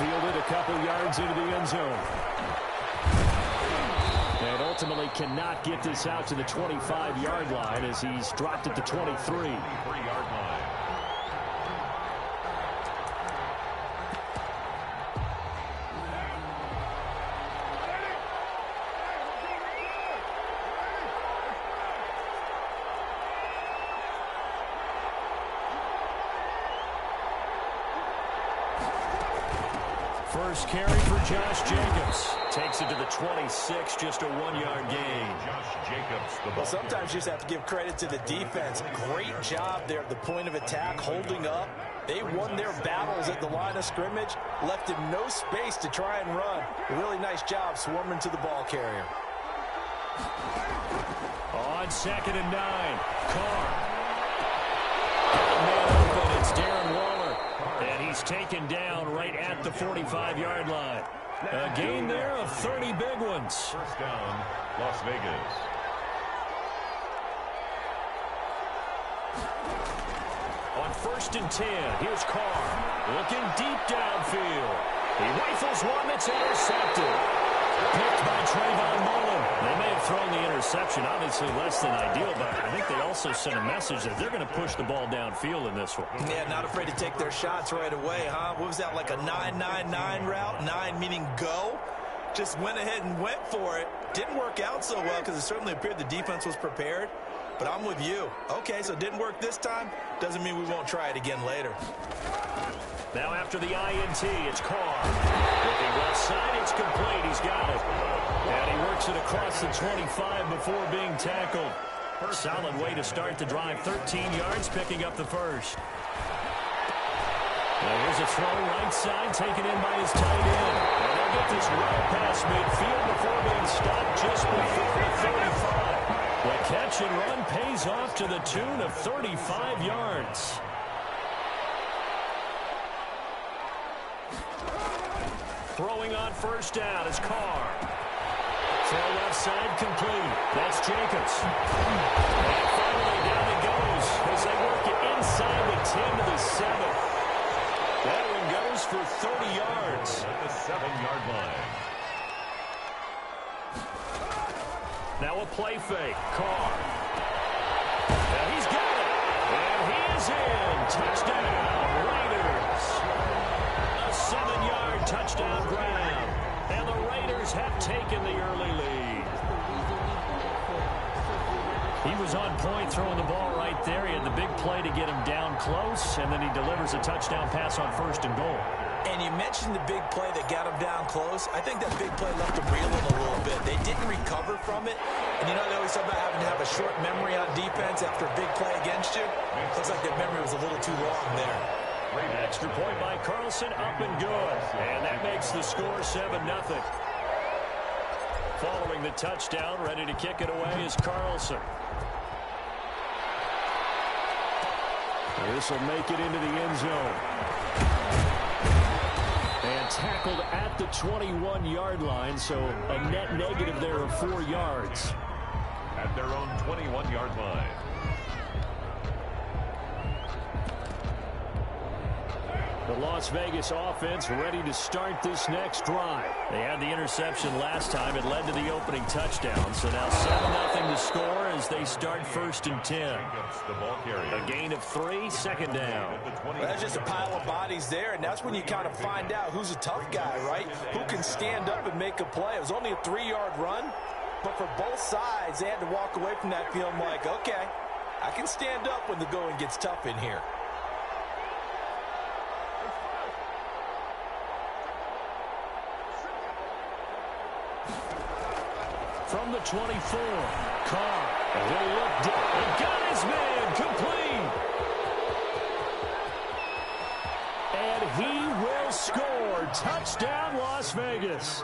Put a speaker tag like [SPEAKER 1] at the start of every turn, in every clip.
[SPEAKER 1] Fielded a couple yards into the end zone. And ultimately cannot get this out to the 25-yard line as he's dropped at the 23.
[SPEAKER 2] First carry for Josh Jacobs. Takes it to the 26, just a 1-yard gain.
[SPEAKER 3] Josh Jacobs.
[SPEAKER 4] Well, sometimes you just have to give credit to the defense. Great job there at the point of attack, holding up. They won their battles at the line of scrimmage, left him no space to try and run. Really nice job swarming to the ball carrier.
[SPEAKER 2] On 2nd and 9, Carr. Man open, it's Darren Waller. And he's taken down right at the 45-yard line. A gain there of 30 big ones.
[SPEAKER 3] First down, Las Vegas.
[SPEAKER 2] On 1st and 10, here's Carr. Looking deep downfield. He rifles one that's intercepted. Picked by Trayvon Mullen. They may have thrown the interception, obviously less than ideal, but I think they also sent a message that they're going to push the ball downfield in this one.
[SPEAKER 4] Yeah, not afraid to take their shots right away, huh? What was that, like a 9-9-9 route? 9 meaning go? Just went ahead and went for it. Didn't work out so well because it certainly appeared the defense was prepared. But I'm with you. Okay, so it didn't work this time. Doesn't mean we won't try it again later.
[SPEAKER 2] Now after the INT, it's Carr. Looking left side, it's complete. He's got it. And he works it across the 25 before being tackled. Solid way to start the drive. 13 yards, picking up the first. Now here's a throw right side, taken in by his tight end. And they'll get this well past midfield before being stopped just before the 35. The catch and run pays off to the tune of 35 yards. Throwing on first down is Carr. Throw left side complete. That's Jacobs. And finally down it goes as they work it inside the 10 to the 7. That one goes for 30 yards.
[SPEAKER 3] At the 7-yard line.
[SPEAKER 2] Now a play fake. Carr. Now he's got it. And he is in. Touchdown, Raiders. A 7-yard touchdown grab. And the Raiders have taken the early lead. He was on point throwing the ball right there. He had the big play to get him down close, and then he delivers a touchdown pass on 1st and goal.
[SPEAKER 4] And you mentioned the big play that got him down close. I think that big play left him reeling a little bit. They didn't recover from it. And you know they always talk about having to have a short memory on defense after a big play against you. Looks like their memory was a little too long there.
[SPEAKER 2] Extra point by Carlson, up and good. And that makes the score 7-0. Following the touchdown, ready to kick it away is Carlson.
[SPEAKER 1] This will make it into the end zone. And tackled at the 21-yard line, so a net negative there of 4 yards.
[SPEAKER 3] At their own 21-yard line.
[SPEAKER 1] The Las Vegas offense ready to start this next drive.
[SPEAKER 2] They had the interception last time. It led to the opening touchdown. So now 7-0 to score as they start 1st and 10. A gain of 3, 2nd down.
[SPEAKER 4] Well, that's just a pile of bodies there, and that's when you kind of find out who's a tough guy, right? Who can stand up and make a play. It was only a 3-yard run, but for both sides, they had to walk away from that feeling like, okay, I can stand up when the going gets tough in here.
[SPEAKER 2] From the 24, Carr. He'll look down. He got his man complete. And he will score. Touchdown, Las Vegas.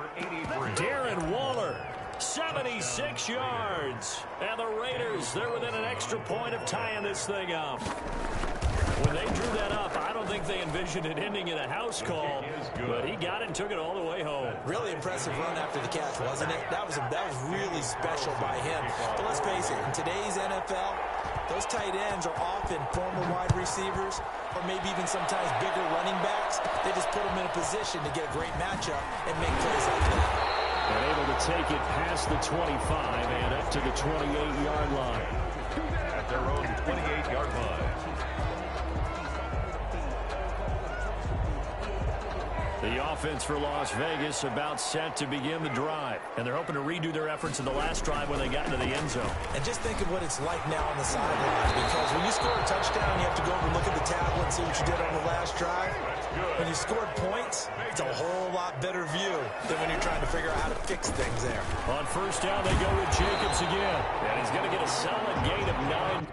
[SPEAKER 2] Darren Waller, 76 yards. And the Raiders, they're within an extra point of tying this thing up. When they drew that up, I don't think they envisioned it ending in a house call, but he got it and took it all the way home.
[SPEAKER 4] Really impressive run after the catch, wasn't it? That was really special by him. But let's face it, in today's NFL, Those tight ends are often former wide receivers or maybe even sometimes bigger running backs. They just put them in a position to get a great matchup and make plays like that.
[SPEAKER 1] And able to take it past the 25 and up to the 28-yard line.
[SPEAKER 3] At their own 28-yard line.
[SPEAKER 1] The offense for Las Vegas about set to begin the drive. And they're hoping to redo their efforts in the last drive when they got into the end zone.
[SPEAKER 4] And just think of what it's like now on the sideline, because when you score a touchdown, you have to go over and look at the tablet and see what you did on the last drive. When you scored points, it's a whole lot better view than when you're trying to figure out how to fix things there.
[SPEAKER 1] On first down, they go with Jacobs again. And he's going to get a solid gain of 9.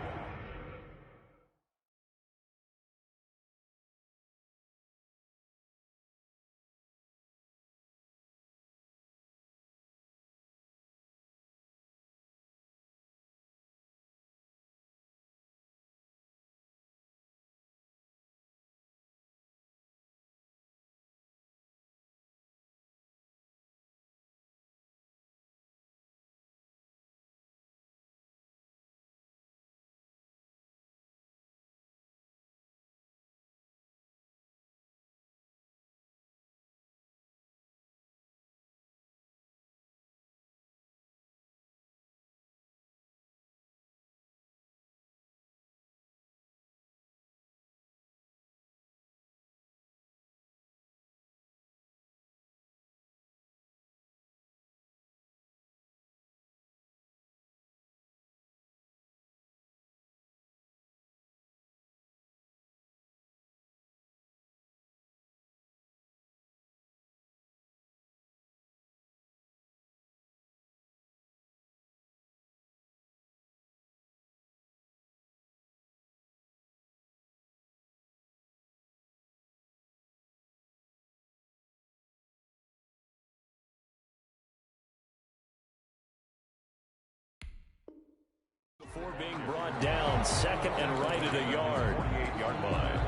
[SPEAKER 1] Before being brought down, second and right at a yard.
[SPEAKER 3] 28-yard line.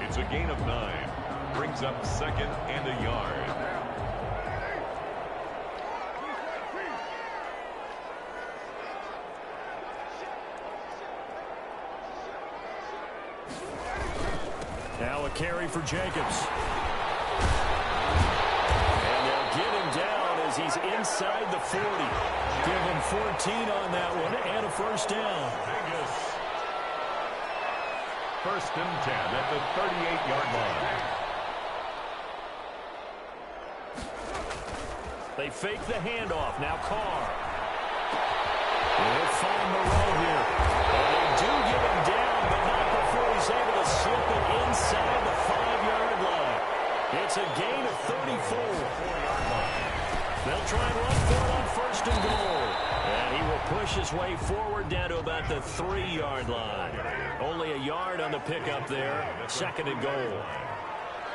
[SPEAKER 3] It's a gain of 9. Brings up second and a yard.
[SPEAKER 1] Now a carry for Jacobs. And they'll get him down as he's inside the 40. Give him 14 on that one and a first down.
[SPEAKER 3] Vegas. First and 10 at the 38-yard line.
[SPEAKER 1] They fake the handoff. Now Carr. They'll find Moreau here. And they do get him down, but not before he's able to slip it inside the 5-yard line. It's a gain of 34. They'll try and run for it on first and goal. And he will push his way forward down to about the 3-yard line. Only a yard on the pickup there. Second and goal.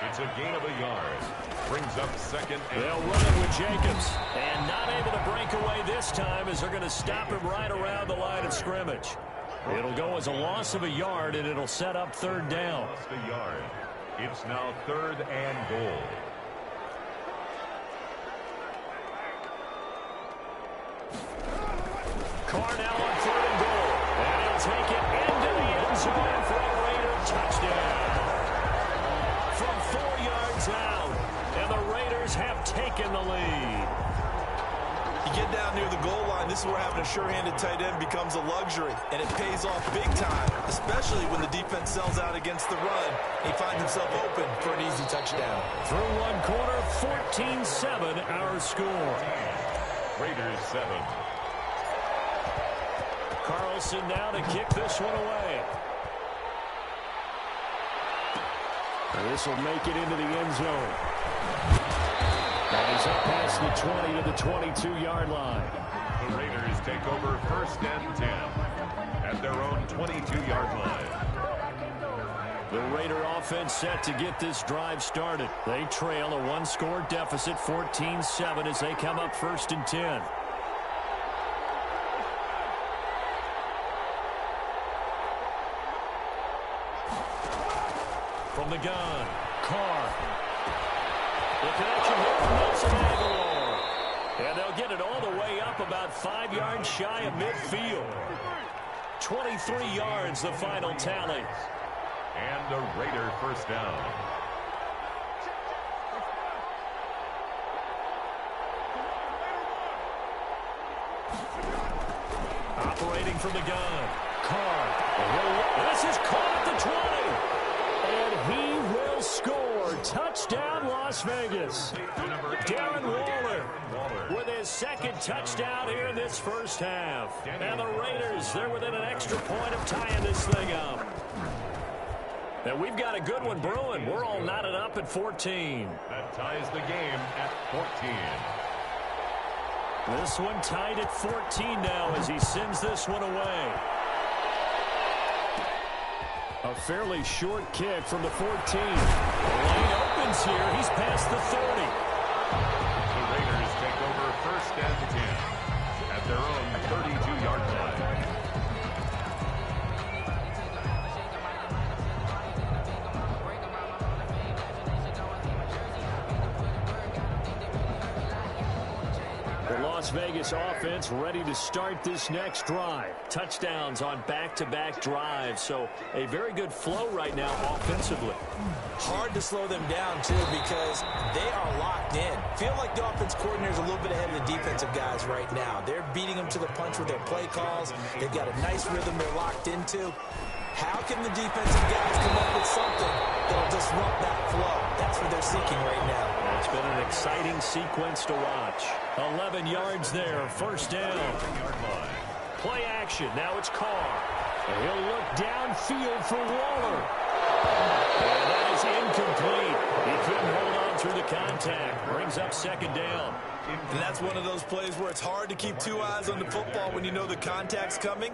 [SPEAKER 3] It's a gain of a yard. Brings up second.
[SPEAKER 1] They'll run it with Jacobs. And not able to break away this time as they're going to stop him right around the line of scrimmage. It'll go as a loss of a yard, and it'll set up third down.
[SPEAKER 3] Lost a yard. It's now third and goal.
[SPEAKER 1] Carr now on third and goal. And he'll take it into the end zone for a Raider touchdown. From 4 yards out, and the Raiders have taken the lead.
[SPEAKER 4] You get down near the goal line, this is where having a sure-handed tight end becomes a luxury, and it pays off big time, especially when the defense sells out against the run. He finds himself open for an easy touchdown.
[SPEAKER 1] Through one quarter, 14-7 our score.
[SPEAKER 3] Raiders 7.
[SPEAKER 1] Carlson now to kick this one away. This will make it into the end zone. And he's up past the 20 to the 22-yard line.
[SPEAKER 3] The Raiders take over first and 10 at their own 22-yard line.
[SPEAKER 1] The Raider offense set to get this drive started. They trail a one-score deficit, 14-7, as they come up first and 10. From the gun, Carr. The connection here from Nelson Aguilar. And they'll get it all the way up about 5 yards shy of midfield.
[SPEAKER 2] 23 yards, the final tally.
[SPEAKER 3] And a Raider first down.
[SPEAKER 2] Operating from the gun. Carr. This is caught at the 20. And he will score. Touchdown, Las Vegas. Darren Waller with his second touchdown here in this first half. And the Raiders, they're within an extra point of tying this thing up. And we've got a good one brewing. We're all knotted up at 14.
[SPEAKER 3] That ties the game at 14.
[SPEAKER 2] This one tied at 14 now as he sends this one away. A fairly short kick from the 14. The lane opens here. He's past the 30.
[SPEAKER 3] The Raiders take over first and 10 at their own 32-yard line.
[SPEAKER 2] The Las Vegas offense ready to start this next drive. Touchdowns on back-to-back drives, so a very good flow right now offensively.
[SPEAKER 4] Hard to slow them down, too, because they are locked in. Feel like the offense coordinator is a little bit ahead of the defensive guys right now. They're beating them to the punch with their play calls. They've got a nice rhythm they're locked into. How can the defensive guys come up with something that'll disrupt that flow? That's what they're seeking right now.
[SPEAKER 2] It's been an exciting sequence to watch. 11 yards there, first down. Play action, now it's Carr. And he'll look downfield for Waller. And that is incomplete. He couldn't hold on through the contact. Brings up second down.
[SPEAKER 4] And that's one of those plays where it's hard to keep two eyes on the football when you know the contact's coming,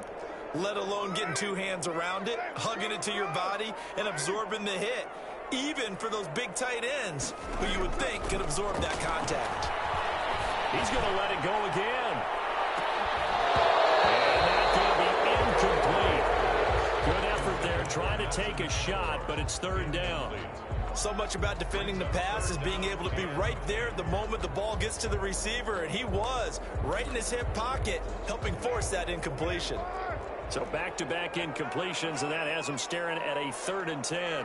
[SPEAKER 4] let alone getting two hands around it, hugging it to your body, and absorbing the hit. Even for those big tight ends who you would think could absorb that contact.
[SPEAKER 2] He's going to let it go again. And that's going to be incomplete. Good effort there trying to take a shot, but it's third down.
[SPEAKER 4] So much about defending the pass is being able to be right there at the moment the ball gets to the receiver, and he was right in his hip pocket, helping force that incompletion.
[SPEAKER 2] So back-to-back incompletions, and that has him staring at a 3rd and 10.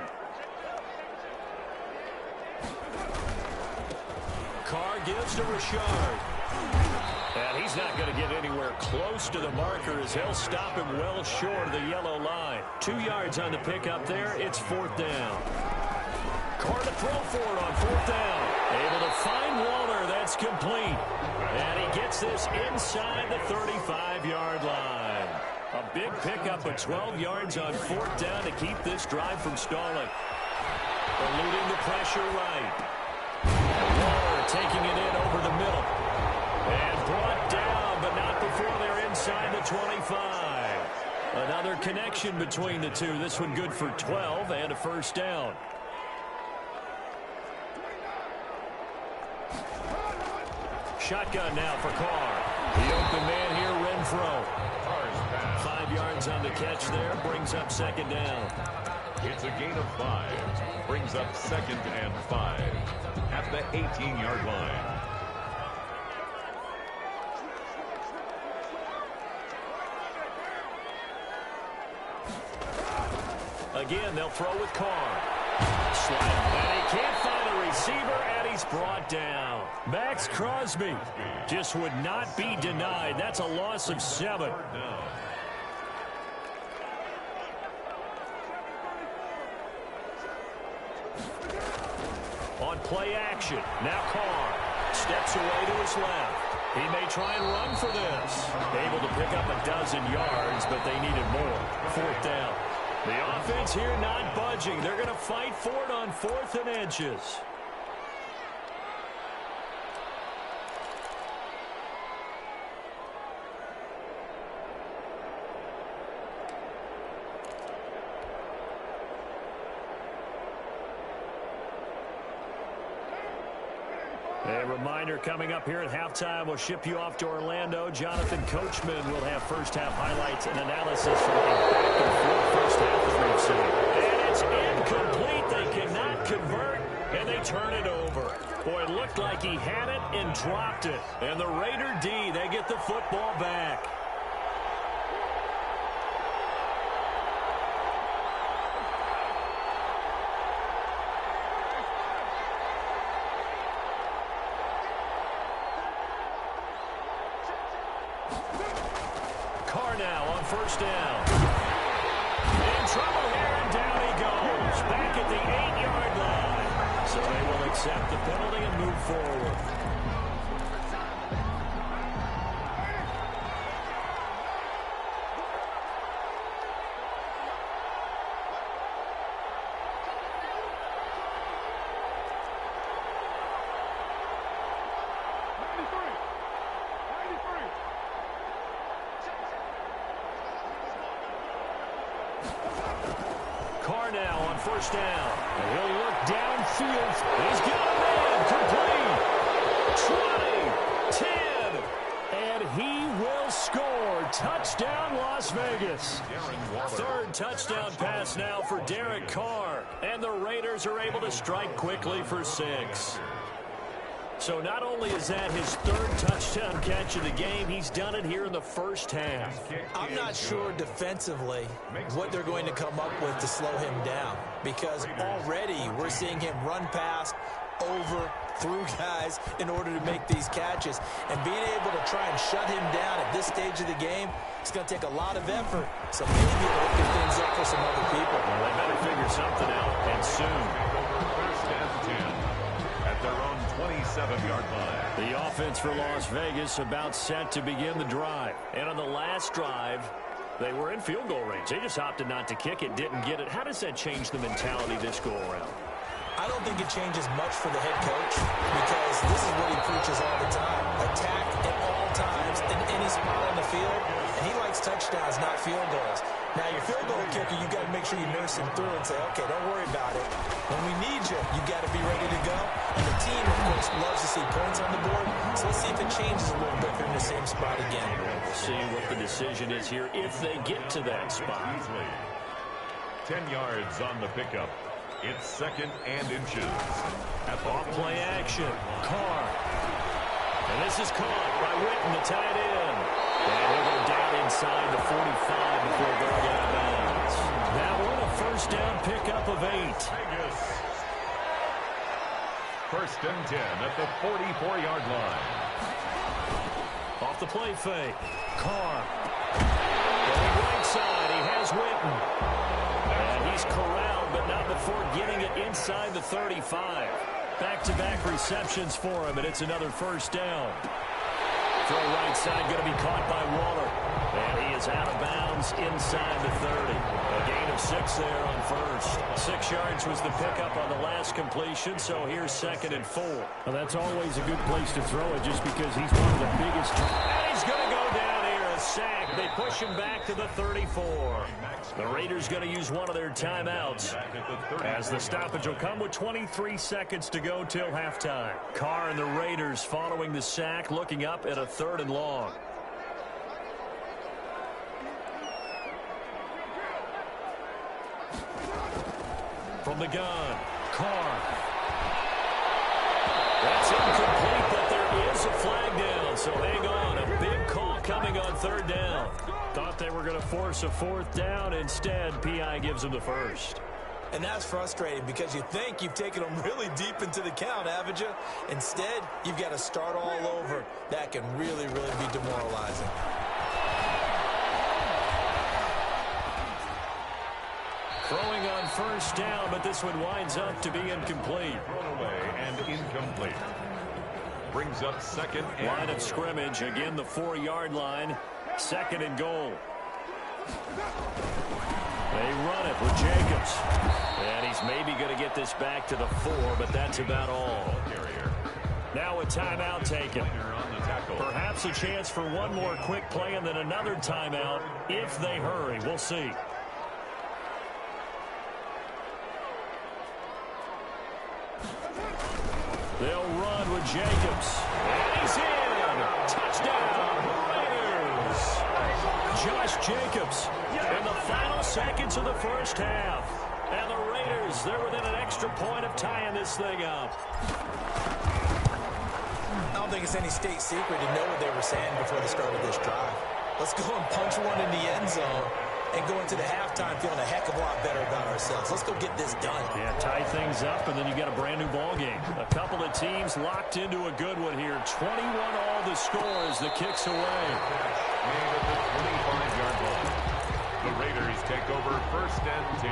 [SPEAKER 2] Carr gives to Richard. And he's not going to get anywhere close to the marker as he'll stop him well short of the yellow line. 2 yards on the pickup there. It's 4th down. Carr to throw for it on 4th down. Able to find Waller. That's complete. And he gets this inside the 35-yard line. A big pickup of 12 yards on 4th down to keep this drive from stalling. Eluding the pressure right. Waller taking it in over the middle. And brought down, but not before they're inside the 25. Another connection between the two. This one good for 12 and a first down. Shotgun now for Carr. The open man here, Renfro. 5 yards on the catch there. Brings up second down.
[SPEAKER 3] It's a gain of 5. Brings up 2nd and 5 at the 18-yard line.
[SPEAKER 2] Again, they'll throw with Carr. And he can't find a receiver, and he's brought down. Max Crosby just would not be denied. That's a loss of 7. On play action, now Carr steps away to his left. He may try and run for this. Able to pick up a dozen yards, but they needed more. 4th down. The offense here not budging. They're going to fight for it on 4th and inches. A reminder coming up here at halftime. We'll ship you off to Orlando. Jonathan Coachman will have first half highlights and analysis from a back-and-forth first half that we've seen. And it's incomplete. They cannot convert, and they turn it over. Boy, it looked like he had it and dropped it. And the Raider D, they get the football back. first down. In trouble here, and down he goes. Back at the 8-yard line. So they will accept the penalty and move forward. Carr now on first down. And he'll look downfield. He's got a man complete. 20, 10, and he will score. Touchdown, Las Vegas. Third touchdown pass now for Derek Carr. And the Raiders are able to strike quickly for 6. So not only is that his third touchdown catch of the game, he's done it here in the first half.
[SPEAKER 4] I'm not sure defensively what they're going to come up with to slow him down, because already we're seeing him run past, over, through guys in order to make these catches. And being able to try and shut him down at this stage of the game, it's going to take a lot of effort. So maybe it'll open things up for some other people.
[SPEAKER 2] Well, they better figure something out, and soon.
[SPEAKER 3] First and 10 at their own 27-yard line.
[SPEAKER 2] The offense for Las Vegas about set to begin the drive. And on the last drive, they were in field goal range. They just opted not to kick it, didn't get it. How does that change the mentality this go-around?
[SPEAKER 4] I don't think it changes much for the head coach, because this is what he preaches all the time. Attack at all times in any spot on the field, and he likes touchdowns, not field goals. Now, your field goal kicker, you got to make sure you nurse him through and say, okay, don't worry about it. When we need you, you got to be ready to go. And the team, of course, loves to see points on the board, so let's see if it changes a little bit if they're in the same spot again.
[SPEAKER 2] We'll see what the decision is here if they get to that spot.
[SPEAKER 3] 10 yards on the pickup. It's second and inches.
[SPEAKER 2] Off play action. Carr. And this is caught by Witten, the tight end. And he'll go down inside the 45 before going out of bounds. That one a first down pickup of 8.
[SPEAKER 3] Vegas. First and 10 at the 44-yard line.
[SPEAKER 2] Off the play fake. Carr. Going right side. He has Witten. And he's corralled, but not before getting it inside the 35. Back-to-back receptions for him, and it's another first down. Throw right side going to be caught by Waller. And he is out of bounds inside the 30. A gain of 6 there on first. 6 yards was the pickup on the last completion, so here's second and 4.
[SPEAKER 5] Well, that's always a good place to throw it, just because he's one of the biggest.
[SPEAKER 2] And he's going to go down here, a sack. They push him back to the 34. The Raiders going to use one of their timeouts, as the stoppage will come with 23 seconds to go till halftime. Carr and the Raiders following the sack, looking up at a 3rd and long. From the gun, Carr. That's incomplete, but there is a flag down, so hang on. A big call coming on 3rd down. Thought they were going to force a 4th down. Instead, P.I. gives them the first.
[SPEAKER 4] And that's frustrating, because you think you've taken them really deep into the count, haven't you? Instead, you've got to start all over. That can really, really be demoralizing.
[SPEAKER 2] Throwing on first down, but this one winds up to be incomplete.
[SPEAKER 3] Thrown away and incomplete. Brings up second and
[SPEAKER 2] Line of scrimmage, again the 4-yard line. 2nd and goal. They run it with Jacobs. And he's maybe going to get this back to the 4, but that's about all. Now a timeout taken. Perhaps a chance for one more quick play and then another timeout if they hurry. We'll see. They'll run with Jacobs. And he's in. Touchdown, Raiders. Josh Jacobs in the final seconds of the first half. And the Raiders, they're within an extra point of tying this thing up.
[SPEAKER 4] I don't think it's any state secret to know what they were saying before the start of this drive. Let's go and punch one in the end zone and go into the halftime feeling a heck of a lot better about ourselves. Let's go get this done.
[SPEAKER 2] Yeah, tie things up, and then you got a brand new ball game. A couple of teams locked into a good one here. 21 all the score as the kick's away.
[SPEAKER 3] made at the 25-yard line. The Raiders take over 1st and 10.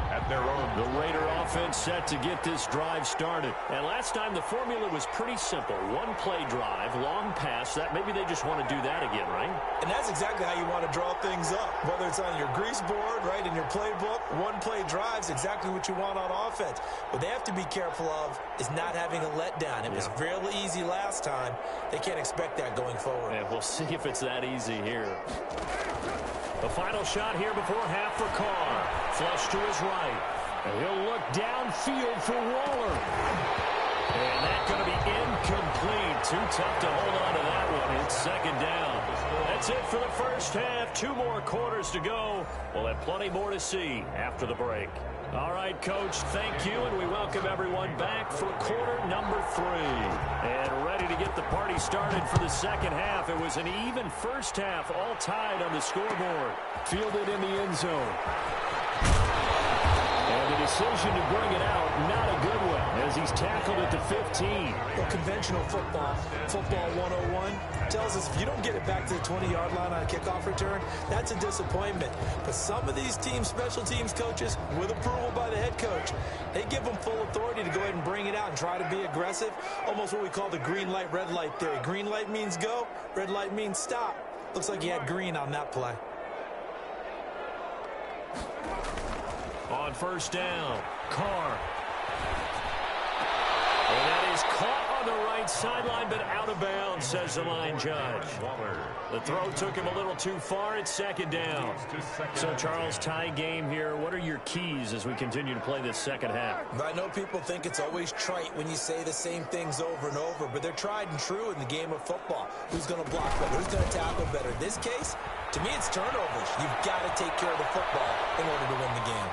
[SPEAKER 3] At their own.
[SPEAKER 2] The Raider offense set to get this drive started. And last time the formula was pretty simple. One play drive, long pass. That maybe they just want to do that again, right?
[SPEAKER 4] And that's exactly how you want to draw things up. Whether it's on your grease board, right, in your playbook, one play drives exactly what you want on offense. What they have to be careful of is not having a letdown. It was real easy last time. They can't expect that going forward.
[SPEAKER 2] And we'll see if it's that easy here. The final shot here before half for Carr. Flush to his right. And he'll look downfield for Waller. And that's going to be incomplete. Too tough to hold on to that one. It's 2nd down. That's it for the first half. 2 more quarters to go. We'll have plenty more to see after the break. All right, Coach, thank you, and we welcome everyone back for quarter number 3. And ready to get the party started for the second half. It was an even first half, all tied on the scoreboard. Fielded in the end zone. And the decision to bring it out, not a good one, as he's tackled at the 15.
[SPEAKER 4] Well, conventional football 101, tells us if you don't get it back to the 20-yard line on a kickoff return, that's a disappointment. But some of these teams, special teams coaches, with approval by the head coach, they give them full authority to go ahead and bring it out and try to be aggressive. Almost what we call the green light, red light theory. Green light means go, red light means stop. Looks like he had green on that play.
[SPEAKER 2] On 1st down, Carr. And that is caught on the right sideline, but out of bounds, says the line judge. The throw took him a little too far. It's 2nd down. So, Charles, tie game here. What are your keys as we continue to play this second half?
[SPEAKER 4] I know people think it's always trite when you say the same things over and over, but they're tried and true in the game of football. Who's going to block better? Who's going to tackle better? In this case, to me, it's turnovers. You've got to take care of the football in order to win the game.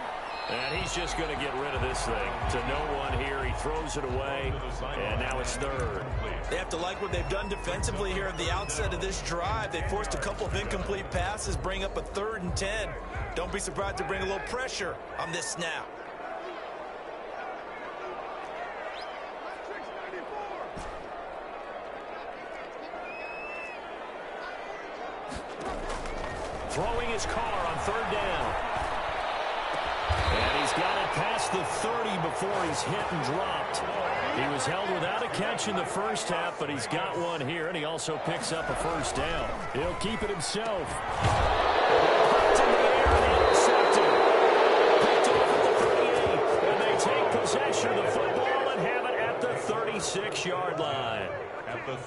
[SPEAKER 2] And he's just going to get rid of this thing. To no one here. He throws it away, and now it's 3rd.
[SPEAKER 4] They have to like what they've done defensively here at the outset of this drive. They forced a couple of incomplete passes, bring up a 3rd and 10. Don't be surprised to bring a little pressure on this snap.
[SPEAKER 2] Throwing his Carr on 3rd down. And he's got it past the 30 before he's hit and dropped. He was held without a catch in the first half, but he's got one here, and he also picks up a 1st down. He'll keep it himself. Popped in the air and intercepted. Picked off at the 38, and they take possession of the football and have it at the 36-yard line.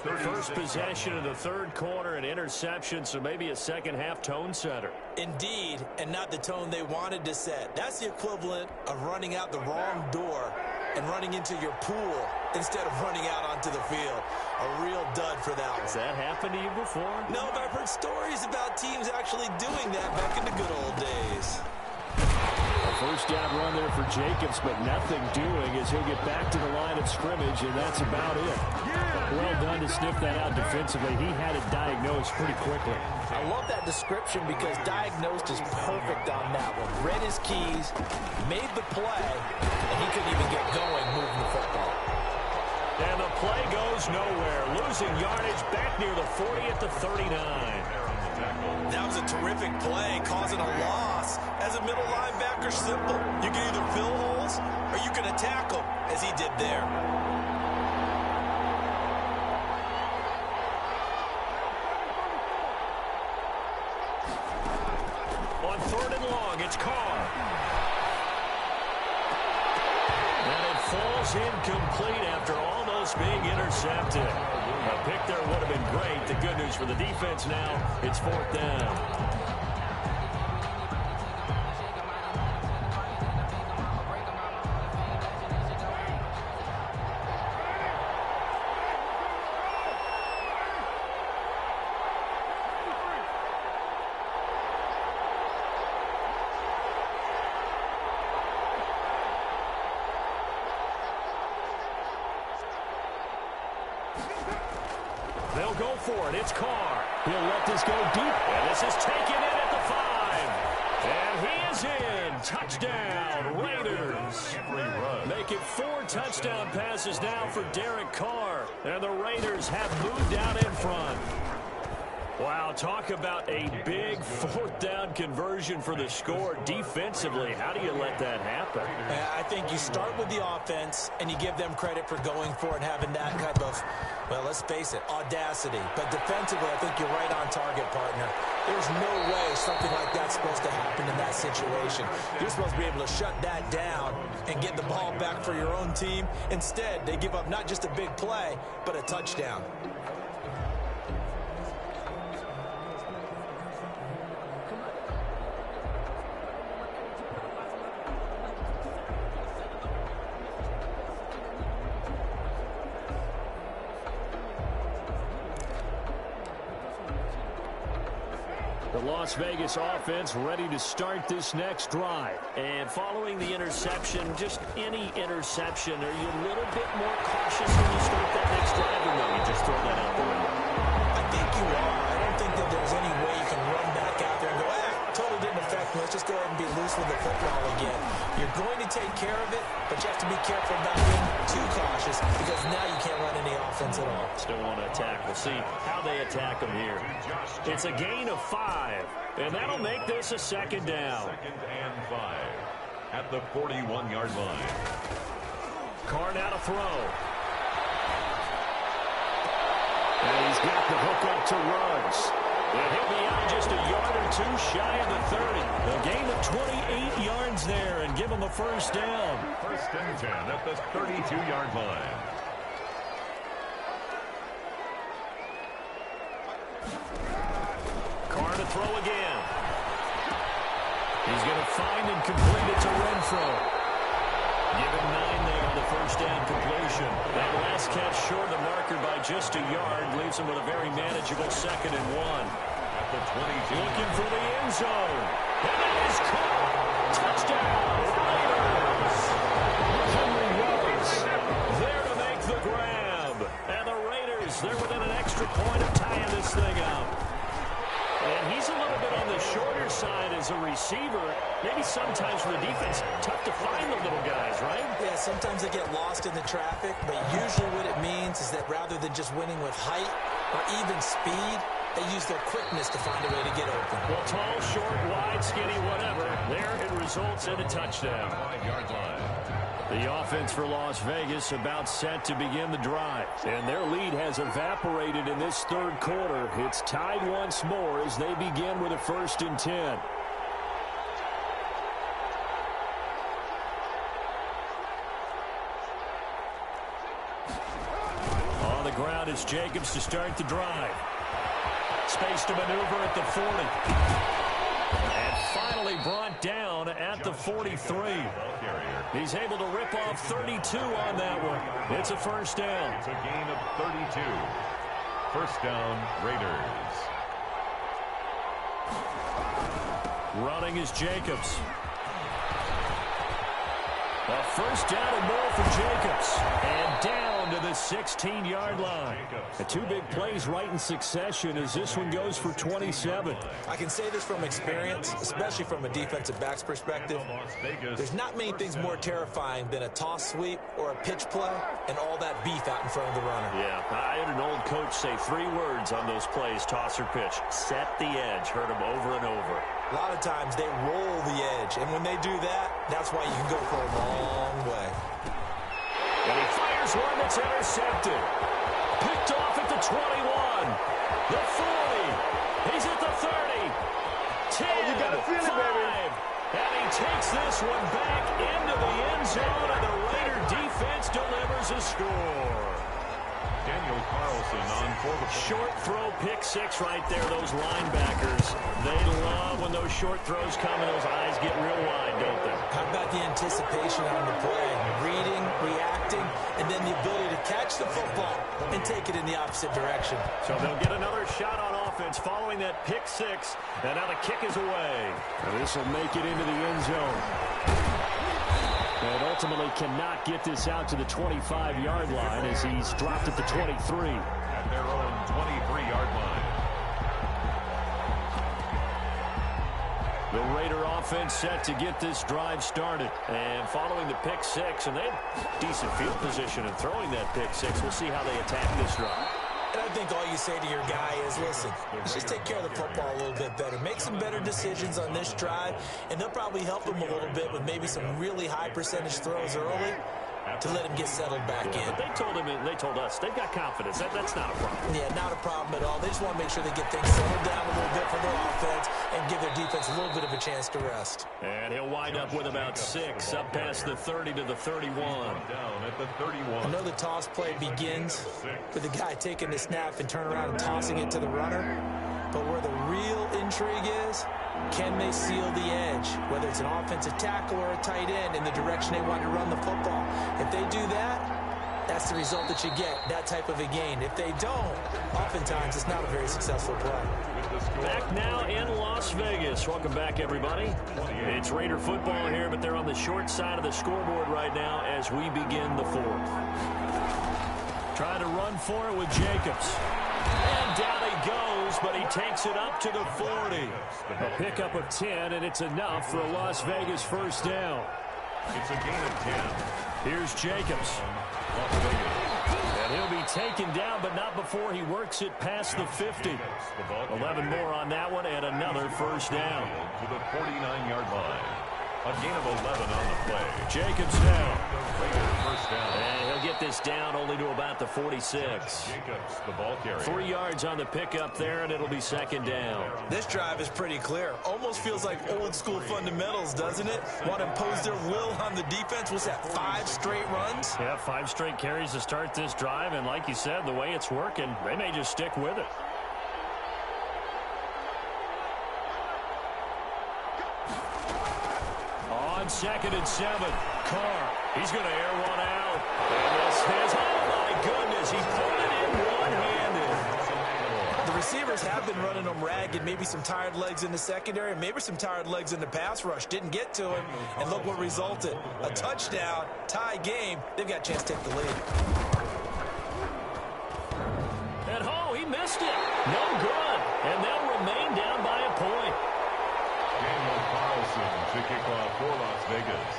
[SPEAKER 2] First possession of the 3rd quarter, an interception, so maybe a second-half tone setter.
[SPEAKER 4] Indeed, and not the tone they wanted to set. That's the equivalent of running out the wrong door and running into your pool instead of running out onto the field. A real dud for that one.
[SPEAKER 2] Has that happened to you before?
[SPEAKER 4] No, but I've heard stories about teams actually doing that back in the good old days.
[SPEAKER 2] A 1st down run there for Jacobs, but nothing doing as he'll get back to the line of scrimmage, and that's about it. Well done to sniff that out defensively. He had it diagnosed pretty quickly.
[SPEAKER 4] I love that description because diagnosed is perfect on that one. Read his keys, made the play, and he couldn't even get going moving the football.
[SPEAKER 2] And the play goes nowhere. Losing yardage back near the 40 at the 39.
[SPEAKER 4] That was a terrific play, causing a loss. As a middle linebacker, simple. You can either fill holes or you can attack them, as he did there.
[SPEAKER 2] On 3rd and long, it's Carr. And it falls incomplete after almost being intercepted. A pick there would have been great. The good news for the defense now, it's 4th down. They'll go for it. It's Carr. He'll let this go deep. And this is taken in at the 5. And he is in. Touchdown, Raiders. Make it 4 touchdown passes now for Derek Carr. And the Raiders have moved out in front. Wow, talk about a big fourth down conversion for the score. Defensively, how do you let that happen?
[SPEAKER 4] I think you start with the offense, and you give them credit for going for it and having that kind of, well, let's face it, audacity. But defensively, I think you're right on target, partner. There's no way something like that's supposed to happen in that situation. You're supposed to be able to shut that down and get the ball back for your own team. Instead, they give up not just a big play, but a touchdown.
[SPEAKER 2] The Las Vegas offense ready to start this next drive.
[SPEAKER 1] And following the interception, just any interception, are you a little bit more cautious when you start that next drive, or no, you just throw that out the window?
[SPEAKER 4] I think you are. I don't think that there's any way you can run back out there and go, totally didn't affect me. Let's just go ahead and be loose with the football again. You're going to take care of it, but you have to be careful about being too cautious because now you can't run any offense at all.
[SPEAKER 1] Still want to attack. We'll see how they attack them here.
[SPEAKER 2] It's a gain of 5, and that'll make this a second down.
[SPEAKER 3] Second and 5 at the 41-yard line.
[SPEAKER 2] Carr now to throw. And he's got the hook up to Ruggs. And he'll be out just a yard or two shy of the 30. A gain of 28 yards there and give him a first down.
[SPEAKER 3] First and 10 at the 32-yard line.
[SPEAKER 2] Carr to throw again. He's going to find and complete it to Renfro. Give him 9 there on the first down completion. That last catch short of the marker by just a yard leaves him with a very manageable 2nd and 1.
[SPEAKER 3] At the 22.
[SPEAKER 2] Looking for the end zone. And it is caught. Touchdown, Raiders. Henry Ruggs there to make the grab. And the Raiders, they're within an extra point of tying this thing up. And he's a little bit on the shorter side as a receiver. Maybe sometimes for the defense, tough to find the little guys, right?
[SPEAKER 4] Yeah, sometimes they get lost in the traffic, but usually what it means is that rather than just winning with height or even speed, they use their quickness to find a way to get open.
[SPEAKER 2] Well, tall, short, wide, skinny, whatever. There it results in a touchdown.
[SPEAKER 3] 5-yard line.
[SPEAKER 2] The offense for Las Vegas about set to begin the drive. And their lead has evaporated in this third quarter. It's tied once more as they begin with a 1st and 10. On the ground, it's Jacobs to start the drive. Space to maneuver at the 40. And finally brought down at the 43. He's able to rip off 32 on that one. It's a first down.
[SPEAKER 3] It's a gain of 32. First down, Raiders.
[SPEAKER 2] Running is Jacobs. A first down and more for Jacobs. And down to the 16-yard line. The 2 big plays right in succession as this one goes for 27.
[SPEAKER 4] I can say this from experience, especially from a defensive back's perspective. There's not many things more terrifying than a toss sweep or a pitch play and all that beef out in front of the runner.
[SPEAKER 1] Yeah, I had an old coach say 3 words on those plays, toss or pitch. Set the edge. Heard him over and over.
[SPEAKER 4] A lot of times they roll the edge, and when they do that, that's why you can go for a long way.
[SPEAKER 2] And he fires one that's intercepted. Picked off at the 21. The 40. He's at the 30. 10.
[SPEAKER 6] You gotta feel it,
[SPEAKER 2] 5.
[SPEAKER 6] baby.
[SPEAKER 2] And he takes this one back into the end zone, and the Raider defense delivers a score.
[SPEAKER 3] Daniel Carlson on for the
[SPEAKER 2] Short throw, pick 6 right there. Those linebackers, they love when those short throws come and those eyes get real wide, don't they?
[SPEAKER 4] How about the anticipation on the play? Reading, reacting, and then the ability to catch the football and take it in the opposite direction.
[SPEAKER 2] So they'll get another shot on offense following that pick 6, and now the kick is away. And this will make it into the end zone. And ultimately cannot get this out to the 25-yard line as he's dropped at the 23.
[SPEAKER 3] at their own 23-yard line.
[SPEAKER 2] The Raider offense set to get this drive started. And following the pick 6, and they have decent field position in throwing that pick 6. We'll see how they attack this drive.
[SPEAKER 4] And I I think all you say to your guy is, listen, let's just take care of the football a little bit better. Make some better decisions on this drive, and they'll probably help him a little bit with maybe some really high percentage throws early to let him get settled back in.
[SPEAKER 2] But they told him, they told us, they've got confidence. That's not a problem.
[SPEAKER 4] Yeah, not a problem at all. They just want to make sure they get things settled down a little bit for their offense and give their defense a little bit of a chance to rest.
[SPEAKER 2] And he'll wind up with about 6, up past the 30 to the 31.
[SPEAKER 3] Down at the 31.
[SPEAKER 4] I know the toss play begins with the guy taking the snap and turn around and tossing it to the runner. But where the real intrigue is, can they seal the edge, whether it's an offensive tackle or a tight end, in the direction they want to run the football? If they do that, that's the result that you get, that type of a gain. If they don't, oftentimes it's not a very successful play.
[SPEAKER 2] Back now in Las Vegas. Welcome back, everybody. It's Raider football here, but they're on the short side of the scoreboard right now as we begin the fourth. Trying to run for it with Jacobs. And down he goes, but he takes it up to the 40. A pickup of 10, and it's enough for a Las Vegas first down.
[SPEAKER 3] It's a gain of 10.
[SPEAKER 2] Here's Jacobs. And he'll be taken down, but not before he works it past the 50. 11 more on that one, and another first down.
[SPEAKER 3] To the 49-yard line. A gain of 11 on the play.
[SPEAKER 2] Jacobs down.
[SPEAKER 3] First down.
[SPEAKER 2] And he'll get this down only to about the 46.
[SPEAKER 3] Jacobs, the ball carrier.
[SPEAKER 2] 3 yards on the pickup there, and it'll be second down.
[SPEAKER 4] This drive is pretty clear. Almost feels like old school fundamentals, doesn't it? Want to impose their will on the defense. What's that, 5 straight runs?
[SPEAKER 2] Yeah, 5 straight carries to start this drive, and like you said, the way it's working, they may just stick with it. On 2nd and 7, Carr. He's going to air one out. And this is, oh my goodness, he pulled it in one-handed.
[SPEAKER 4] The receivers have been running them ragged. Maybe some tired legs in the secondary, maybe some tired legs in the pass rush. Didn't get to him, and look what resulted. A touchdown, tie game. They've got a chance to take the lead.
[SPEAKER 2] And oh, he missed it. No good. And they'll remain down by a point.
[SPEAKER 3] Daniel Carlson to kick off for Las Vegas.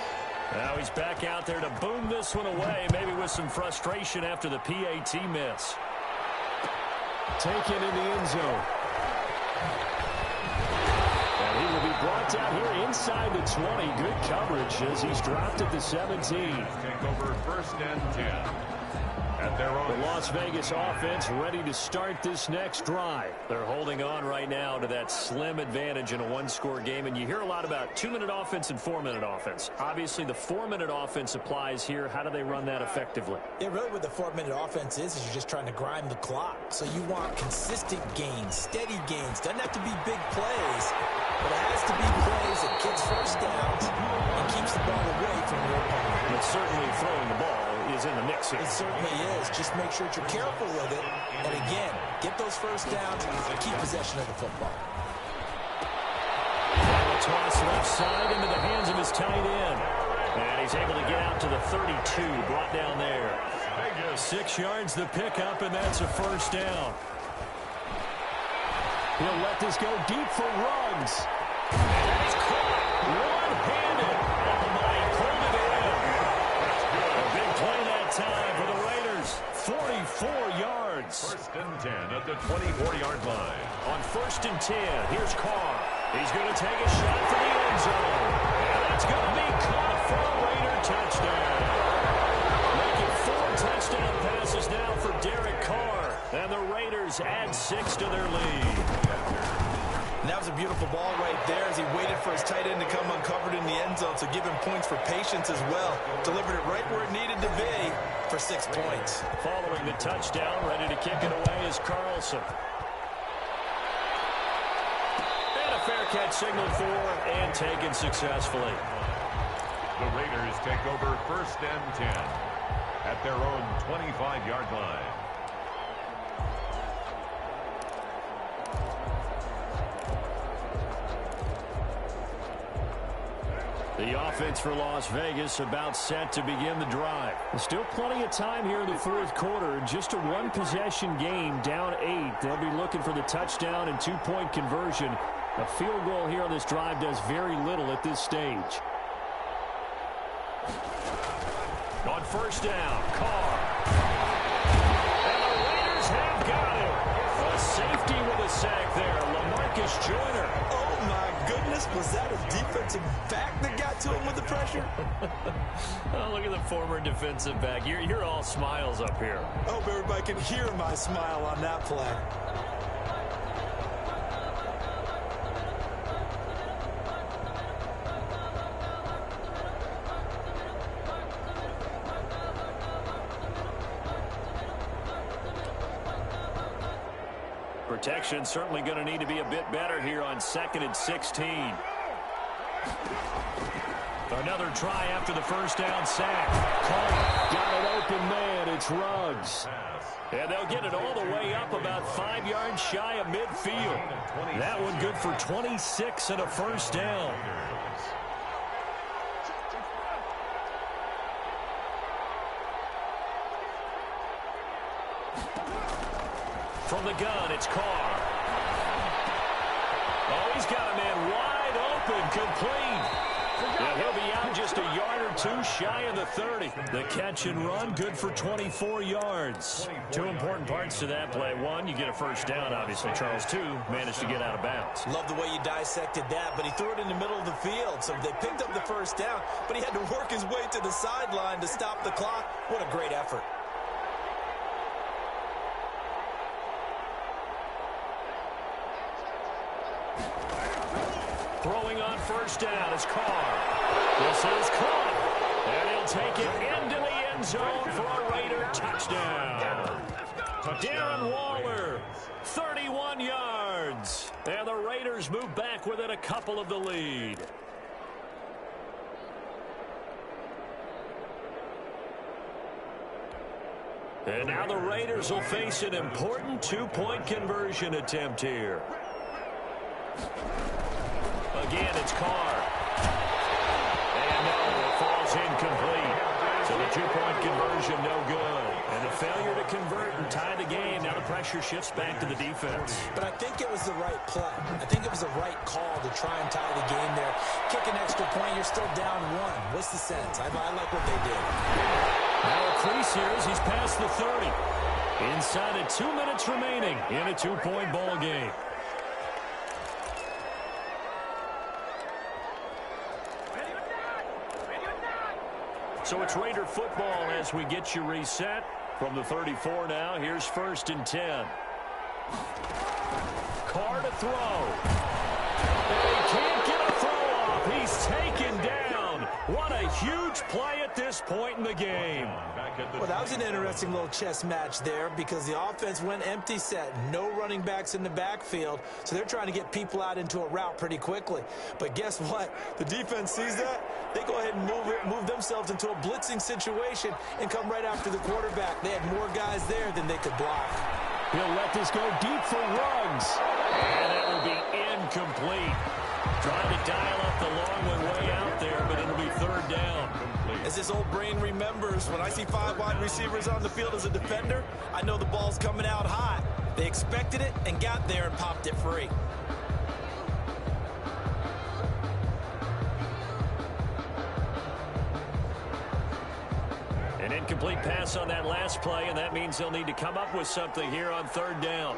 [SPEAKER 2] Now he's back out there to boom this one away, maybe with some frustration after the PAT miss. Taken in the end zone. And he will be brought down here inside the 20. Good coverage as he's dropped at the 17.
[SPEAKER 3] Take over first and 10. At their own.
[SPEAKER 2] The Las Vegas offense ready to start this next drive. They're holding on right now to that slim advantage in a one-score game, and you hear a lot about 2-minute offense and 4-minute offense. Obviously, the 4-minute offense applies here. How do they run that effectively?
[SPEAKER 4] Yeah, really what the 4-minute offense is you're just trying to grind the clock. So you want consistent gains, steady gains. Doesn't have to be big plays, but it has to be plays that gets first downs and keeps the ball away from your opponent.
[SPEAKER 2] But certainly throwing the ball is in the mix here.
[SPEAKER 4] It certainly is. Just make sure that you're careful with it. And again, get those first downs and keep possession of the football.
[SPEAKER 2] And a toss left side into the hands of his tight end. And he's able to get out to the 32, brought down there. 6 yards the pickup, and that's a first down. He'll let this go deep for Ruggs. And he's caught one-handed. Oh, my, he pulled it in. A big play that time for the Raiders. 44 yards.
[SPEAKER 3] First and 10 at the 24-yard line.
[SPEAKER 2] On first and 10, here's Carr. He's going to take a shot for the end zone. And it's going to be caught for a Raider touchdown. Making 4 touchdown passes now for Derek Carr. And the Raiders add 6 to their lead.
[SPEAKER 4] And that was a beautiful ball right there as he waited for his tight end to come uncovered in the end zone, so give him points for patience as well. Delivered it right where it needed to be for 6 points.
[SPEAKER 2] Following the touchdown, ready to kick it away is Carlson. And a fair catch signaled for and taken successfully.
[SPEAKER 3] The Raiders take over first and 10 at their own 25-yard line.
[SPEAKER 2] The offense for Las Vegas about set to begin the drive. There's still plenty of time here in the fourth quarter. Just a one-possession game, down 8. They'll be looking for the touchdown and 2-point conversion. A field goal here on this drive does very little at this stage. On first down, Carr. And the Raiders have got him. sack there. LaMarcus Joyner.
[SPEAKER 4] Oh, my goodness. Was that a defensive back that got to him with the pressure?
[SPEAKER 2] Oh, look at the former defensive back. You're all smiles up here.
[SPEAKER 4] I hope everybody can hear my smile on that play.
[SPEAKER 2] Protection certainly going to need to be a bit better here on 2nd and 16. Another try after the first down sack.
[SPEAKER 5] Caught. Got an open man. It's Ruggs.
[SPEAKER 2] And they'll get it all the way up about 5 yards shy of midfield. That one good for 26 and a first down. From the gun, it's Carr. Oh, he's got a man wide open, complete. Yeah, he'll be out just a yard or two shy of the 30. The catch and run, good for 24 yards. Two important parts to that play. One, you get a first down, obviously. Charles, two, managed to get out of bounds.
[SPEAKER 4] Love the way you dissected that, but he threw it in the middle of the field. So they picked up the first down, but he had to work his way to the sideline to stop the clock. What a great effort.
[SPEAKER 2] Throwing on first down is Carr. This is caught. And he'll take it into the end zone for a Raider touchdown. Darren Waller, 31 yards. And the Raiders move back within a couple of the lead. And now the Raiders will face an important two-point conversion attempt here. Again, it's Carr. And no, it falls incomplete. So the two-point conversion, no good. And a failure to convert and tie the game. Now the pressure shifts back to the defense.
[SPEAKER 4] But I think it was the right play. I think it was the right call to try and tie the game there. Kick an extra point, you're still down one. What's the sense? I like what they did.
[SPEAKER 2] Now a crease here as he's past the 30. Inside of 2 minutes remaining in a two-point ball game. So it's Raider football as we get you reset. From the 34 now, here's 1st and 10. Carr to throw. They can't get a throw off. He's taken down. What a huge play at this point in the game.
[SPEAKER 4] Well, that was an interesting little chess match there because the offense went empty set. No running backs in the backfield, so they're trying to get people out into a route pretty quickly. But guess what? The defense sees that. They go ahead and move themselves into a blitzing situation and come right after the quarterback. They had more guys there than they could block.
[SPEAKER 2] He'll let this go deep for Ruggs. And that will be incomplete. Trying to dial up the long way out there, but it'll be 3rd down.
[SPEAKER 4] As this old brain remembers, when I see 5 wide receivers on the field as a defender, I know the ball's coming out hot. They expected it and got there and popped it free.
[SPEAKER 2] An incomplete pass on that last play, and that means they'll need to come up with something here on 3rd down.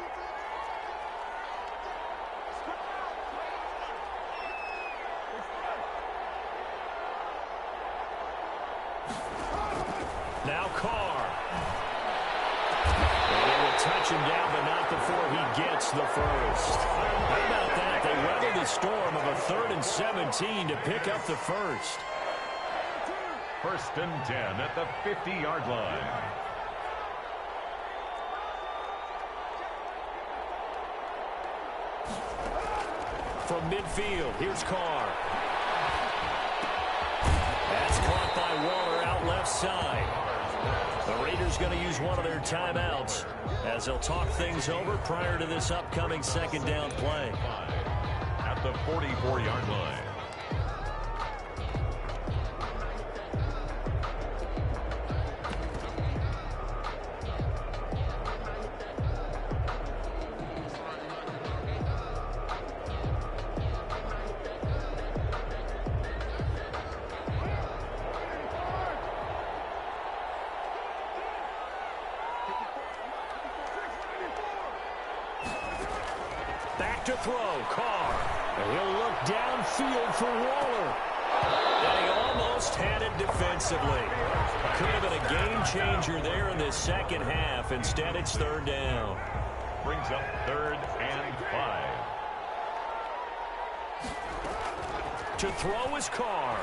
[SPEAKER 2] Now Carr. And they will touch him down, but not before he gets the first. How about that? They weather the storm of a 3rd and 17 to pick up the first.
[SPEAKER 3] 1st and 10 at the 50-yard line.
[SPEAKER 2] From midfield, here's Carr. That's caught by Waller out left side. The Raiders going to use one of their timeouts as they'll talk things over prior to this upcoming 2nd down play.
[SPEAKER 3] At the 44-yard line.
[SPEAKER 2] Back to throw, Carr. And he'll look downfield for Waller. And he almost had it defensively. Could have been a game changer there in this second half. Instead, it's third down.
[SPEAKER 3] Brings up 3rd and 5.
[SPEAKER 2] To throw is Carr.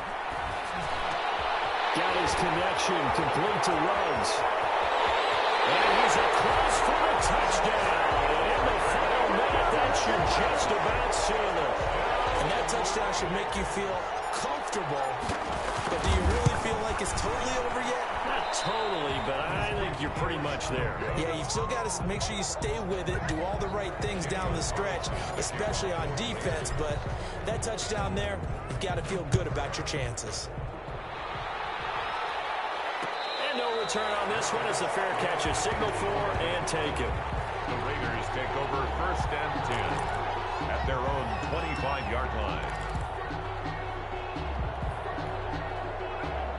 [SPEAKER 2] Got his connection complete to Ruggs. And he's across for a touchdown. In the final minute, that should just about seal it.
[SPEAKER 4] And that touchdown should make you feel comfortable. But do you really feel like it's totally over yet?
[SPEAKER 2] Not totally, but I think you're pretty much there.
[SPEAKER 4] Yeah, you've still got to make sure you stay with it, do all the right things down the stretch, especially on defense. But that touchdown there, you've got to feel good about your chances.
[SPEAKER 2] And no return on this one as the fair catch is signaled for and taken.
[SPEAKER 3] The Raiders take over 1st and 10 at their own 25-yard line.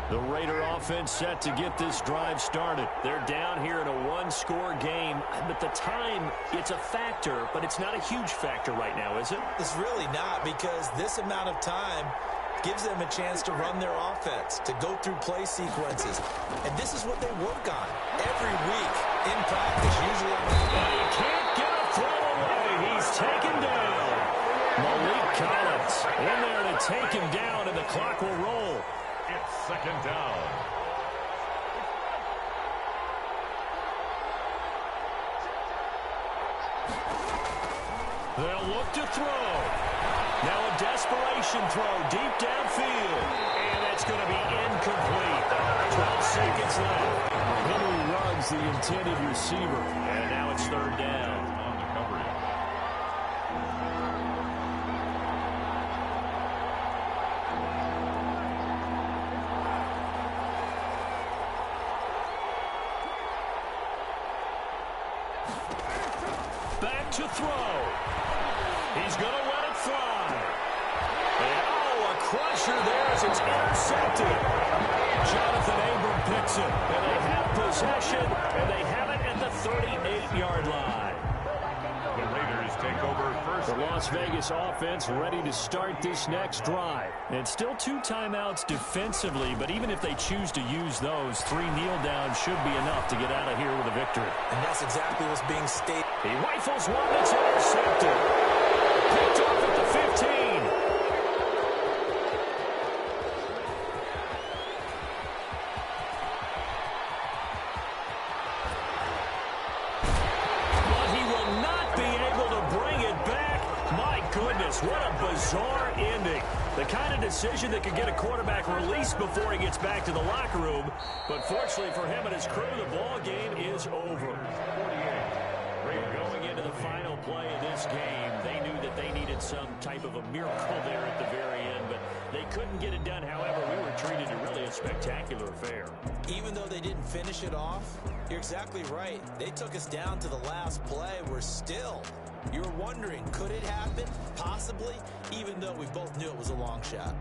[SPEAKER 2] The Raider offense set to get this drive started. They're down here in a one-score game. But the time, it's a factor, but it's not a huge factor right now, is it?
[SPEAKER 4] It's really not, because this amount of time gives them a chance to run their offense, to go through play sequences. And this is what they work on every week in practice, usually on the
[SPEAKER 2] field. He can't get a throw away. He's taken down. Malik Collins in there to take him down, and the clock will roll.
[SPEAKER 3] It's 2nd down.
[SPEAKER 2] They'll look to throw. Now a desperation throw deep downfield. And that's going to be incomplete. 12 seconds left. Henry Ruggs, the intended receiver. And now it's 3rd down.
[SPEAKER 3] On the coverage.
[SPEAKER 2] Back to throw. He's going to let it fly. And, oh, a crusher there as it's intercepted. Jonathan Abram picks it. And they have possession, and they have it at the 38-yard line.
[SPEAKER 3] The Raiders take over 1st.
[SPEAKER 2] The Las Vegas offense ready to start this next drive. And still 2 timeouts defensively, but even if they choose to use those, 3 kneel downs should be enough to get out of here with a victory.
[SPEAKER 4] And that's exactly what's being stated.
[SPEAKER 2] He rifles one that's intercepted. Picked off at the 15. But he will not be able to bring it back. My goodness, what a bizarre ending. The kind of decision that could get a quarterback released before he gets back to the locker room. But fortunately for him and his crew, the ball game is over. Going into the final play of this game, they knew that they needed some type of a miracle there at the very end, but they couldn't get it done. However, we were treated to really a spectacular affair.
[SPEAKER 4] Even though they didn't finish it off, you're exactly right. They took us down to the last play. We're still, you were wondering, could it happen? Possibly, even though we both knew it was a long shot.